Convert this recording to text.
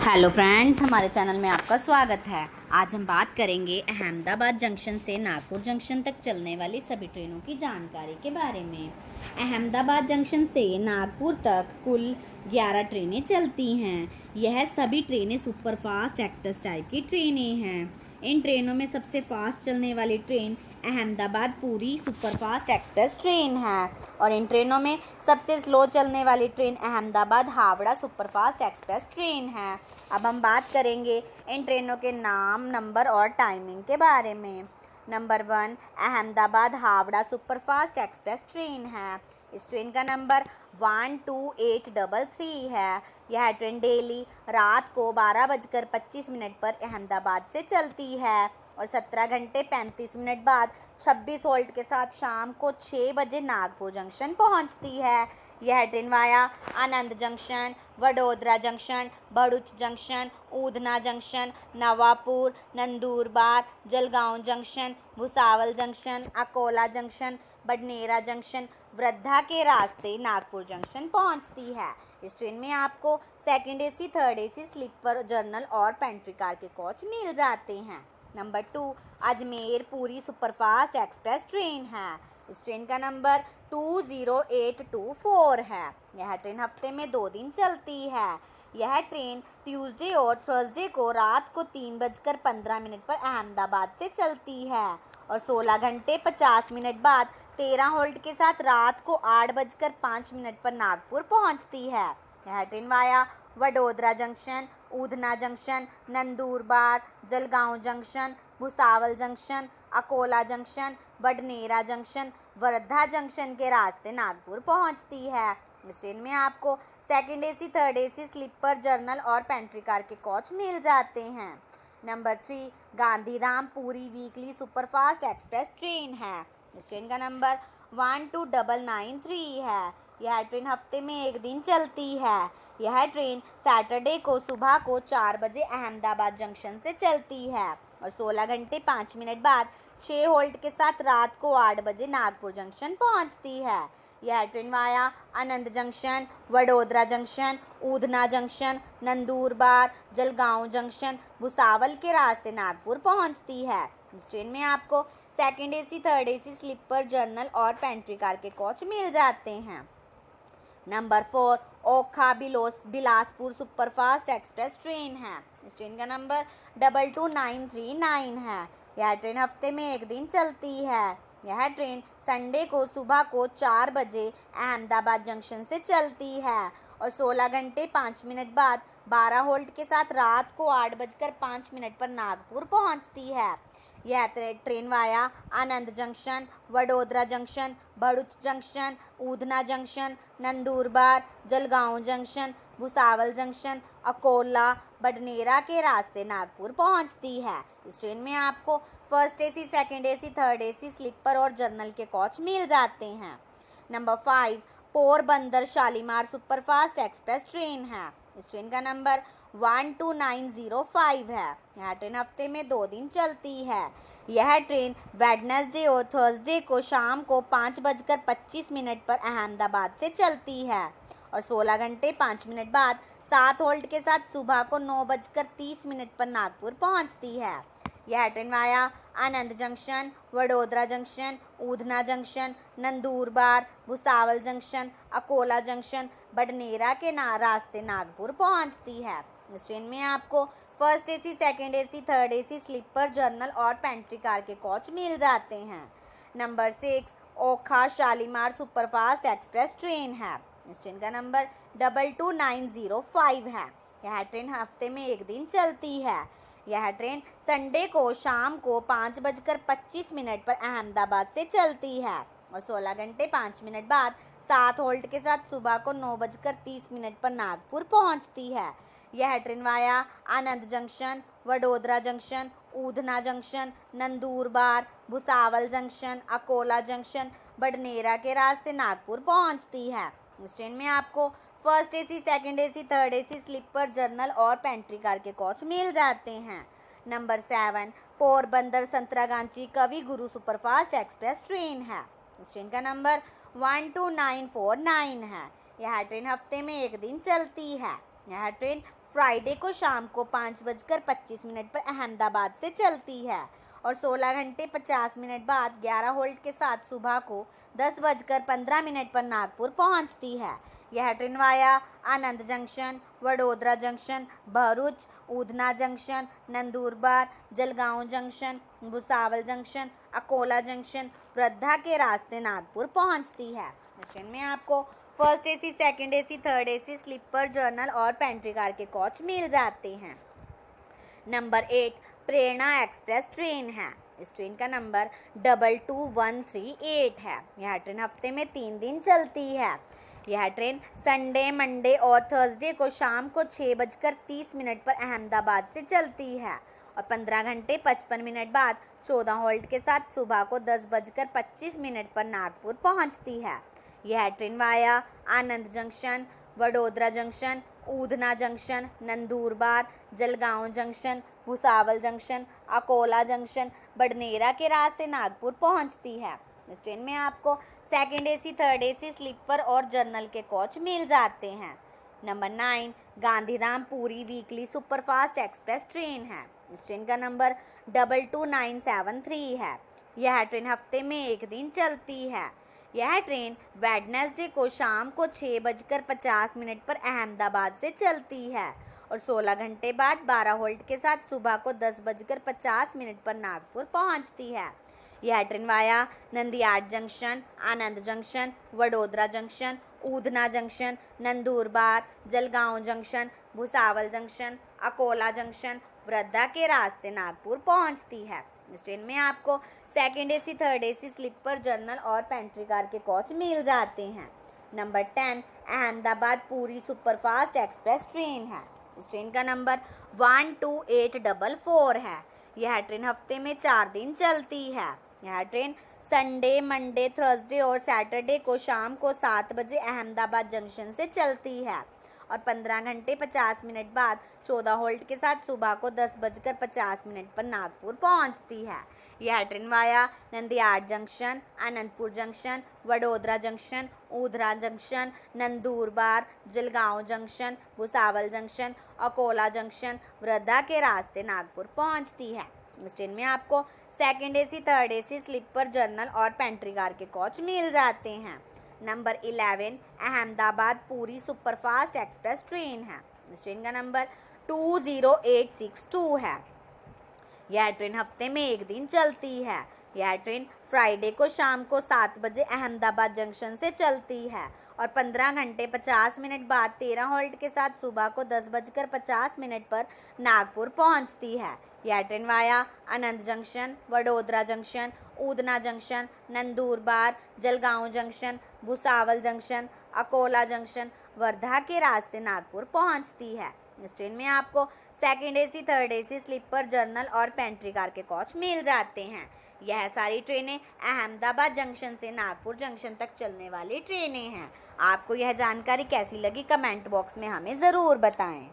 Hello friends, हमारे channel में आपका स्वागत है। आज हम बात करेंगे अहमदाबाद जंक्शन से नागपुर जंक्शन तक चलने वाली सभी ट्रेनों की जानकारी के बारे में। अहमदाबाद जंक्शन से नागपुर तक कुल 11 ट्रेनें चलती हैं। यह सभी ट्रेनें सुपरफास्ट एक्सप्रेस टाइप की ट्रेनें हैं। इन ट्रेनों में सबसे फास्ट चलने वाली train Ahmedabad Puri superfast express train है और इन ट्रेनों में सबसे स्लो चलने वाली train Ahmedabad Howrah superfast express train है। अब हम बात करेंगे इन ट्रेनों के नाम, नंबर और टाइमिंग के बारे में। Number 1 Ahmedabad Howrah superfast express train है। इस ट्रेन का नंबर 12833 है। यह ट्रेन डेली रात को 12:25 पर अहमदाबाद से चलती है और 17 घंटे 35 मिनट बाद 26 होल्ट के साथ शाम को 6 बजे नागपुर जंक्शन पहुंचती है। यह train via Anand junction, Vadodara junction, Bharuch junction, Udhna junction, Navapur, Nandurbar, Jalgaon junction, Bhusawal junction, Akola junction, Badnera junction, Wardha के रास्ते नागपुर जंक्शन पहुंचती है। इस ट्रेन में आपको second AC, third AC, sleeper, general और पेंट्री कार के कोच मिल जाते हैं। Number 2 Ajmer Puri superfast express train है। इस ट्रेन का नंबर 20824 है। यह ट्रेन हफ्ते में 2 दिन चलती है। यह ट्रेन ट्यूसडे और थर्सडे को रात को 3:15 पर अहमदाबाद से चलती है और 16 घंटे 50 मिनट बाद 13 होल्ट के साथ रात को 8:05 पर नागपुर पहुंचती है। यह train via Vadodara junction, Udhna junction, Nandurbar, Jalgaon junction, Bhusawal junction, Akola junction, Badnera junction, Wardha junction के रास्ते नागपुर पहुंचती है। इस ट्रेन में आपको second AC, third AC, sleeper, general और पेंट्री कार के कोच मिल जाते हैं। Number 3 Gandhidham Puri weekly superfast express train है। इस ट्रेन का नंबर 12993 है। यह ट्रेन हफ्ते में 1 दिन चलती है। यह ट्रेन सैटरडे को सुबह को 4 बजे अहमदाबाद जंक्शन से चलती है और 16 घंटे 5 मिनट बाद 6 होल्ट के साथ रात को 8 बजे नागपुर जंक्शन पहुंचती है। यह train via Anand junction, Vadodara junction, Udhna junction, Nandurbar, Jalgaon junction, Bhusawal के रास्ते नागपुर पहुंचती है। इस ट्रेन में आपको second AC, third AC, sleeper, general और पेंट्री कार के कोच मिल जाते हैं। Number 4 Okha Bilaspur superfast express train है। इस ट्रेन का नंबर 22939 है। यह ट्रेन हफ्ते में 1 दिन चलती है। यह ट्रेन संडे को सुबह को 4 बजे अहमदाबाद जंक्शन से चलती है और 16 घंटे 5 मिनट बाद 12 होल्ट के साथ रात को 8:05 पर नागपुर पहुंचती है। यह train via Anand junction, Vadodara junction, Bharuch junction, Udhna junction, Nandurbar, Jalgaon junction, Bhusawal junction, Akola, Badnera के रास्ते नागपुर पहुंचती है। इस ट्रेन में आपको first AC, second AC, third AC, sleeper और जर्नल के कोच मिल जाते हैं। Number 5 Porbandar Shalimar superfast express train है। इस ट्रेन का नंबर 12905 है। यह ट्रेन हफ्ते में 2 दिन चलती है। यह ट्रेन वेडनेसडे और थर्सडे को शाम को 5:25 पर अहमदाबाद से चलती है और 16 घंटे 5 मिनट बाद 7 होल्ट के साथ सुबह को 9:30 पर नागपुर पहुंचती है। यह train via Anand junction, Vadodara junction, Udhna junction, Nandurbar, Bhusawal junction, Akola junction, Badnera के रास्ते नागपुर पहुंचती है। इस ट्रेन में आपको first AC, second AC, third AC, sleeper, general और पेंट्री कार के कोच मिल जाते हैं। Number 6 Okha Shalimar superfast express train है। इस ट्रेन का नंबर 22905 है। यह ट्रेन हफ्ते में 1 दिन चलती है। यह ट्रेन संडे को शाम को 5:25 पर अहमदाबाद से चलती है और 16 घंटे 5 मिनट बाद 7 होल्ट के साथ सुबह को 9:30 पर नागपुर पहुंचती है। यह train via Anand junction, Vadodara junction, Udhna junction, Nandurbar, Bhusawal junction, Akola junction, Badnera के रास्ते नागपुर पहुंचती है। इस ट्रेन में आपको first AC, second AC, third AC, sleeper, general और पेंट्री कार के कोच मिल जाते हैं। नंबर 7 पोरबंदर संतरागाछी कवि गुरु सुपरफास्ट एक्सप्रेस ट्रेन है। इस ट्रेन का नंबर 12949 है। यह ट्रेन हफ्ते में 1 दिन चलती है। यह ट्रेन फ्राइडे को शाम को 5:25 पर अहमदाबाद से चलती है और 16 घंटे 50 मिनट बाद 11 होल्ट के साथ सुबह को 10:15 पर नागपुर पहुंचती है। यह train via Anand junction, Vadodara junction, Bharuch, Udhna junction, Nandurbar, Jalgaon junction, Bhusawal junction, Akola junction, Wardha के रास्ते नागपुर पहुंचती है। ट्रेन में आपको first AC, second AC, third AC, sleeper, general और पेंट्री कार के कोच मिल जाते हैं। नंबर 8 प्रेरणा एक्सप्रेस ट्रेन है। इस ट्रेन का नंबर 22138 है। यह ट्रेन हफ्ते में 3 दिन चलती है। यह ट्रेन संडे, मंडे और थर्सडे को शाम को 6:30 पर अहमदाबाद से चलती है और 15 घंटे 55 मिनट बाद 14 होल्ट के साथ सुबह को 10:25 पर नागपुर पहुंचती है। यह train via Anand junction, Vadodara junction, Udhna junction, Nandurbar, Jalgaon junction, Bhusawal junction, Akola junction, Badnera के रास्ते नागपुर पहुंचती है। इस ट्रेन में आपको second AC, third AC, sleeper और जर्नल के कोच मिल जाते हैं। Number 9 Gandhidham Puri weekly superfast express train है। इस ट्रेन का नंबर 22973 है। यह ट्रेन हफ्ते में 1 दिन चलती है। यह ट्रेन वेडनेसडे को शाम को 6:50 पर अहमदाबाद से चलती है और 16 घंटे बाद 12 होल्ट के साथ सुबह को 10:50 पर नागपुर पहुंचती है। यह train via Nadiad junction, Anand junction, Vadodara junction, Udhna junction, Nandurbar, Jalgaon junction, Bhusawal junction, Akola junction, Wardha के रास्ते नागपुर पहुंचती है। इस ट्रेन में आपको second AC, third AC, sleeper, general और पेंट्री कार के कोच मिल जाते हैं। Number 10 Ahmedabad Puri superfast express train है। इस ट्रेन का नंबर 12844 है। यह ट्रेन हफ्ते में 4 दिन चलती है। यह ट्रेन संडे, मंडे, थर्सडे और सैटरडे को शाम को 7 बजे अहमदाबाद जंक्शन से चलती है और 15 घंटे 50 मिनट बाद 14 होल्ट के साथ सुबह को 10:50 पर नागपुर पहुंचती है। यह train via Nadiad junction, Anandpur junction, Vadodara junction, Udhna junction, Nandurbar, Jalgaon junction, Bhusawal junction, Akola junction, Wardha के रास्ते नागपुर पहुंचती है। इस ट्रेन में आपको second AC, third AC, sleeper, general और पेंट्री कार के कोच मिल जाते हैं। Number 11 Ahmedabad Puri superfast express train है। इस ट्रेन का नंबर 20862 है। यह ट्रेन हफ्ते में 1 दिन चलती है। यह ट्रेन फ्राइडे को शाम को 7 बजे अहमदाबाद जंक्शन से चलती है और 15 घंटे 50 मिनट बाद 13 होल्ट के साथ सुबह को 10:50 पर नागपुर पहुंचती है। यह train via Anand junction, Vadodara junction, Udhna junction, Nandurbar, Jalgaon junction, Bhusawal junction, Akola junction, Wardha के रास्ते नागपुर पहुंचती है। इस ट्रेन में आपको second AC, third AC, sleeper, general और पेंट्री कार के कोच मिल जाते हैं। यह सारी ट्रेनें अहमदाबाद जंक्शन से नागपुर जंक्शन तक चलने वाली ट्रेनें हैं। आपको यह जानकारी कैसी लगी कमेंट बॉक्स में हमें ज़रूर बताएं।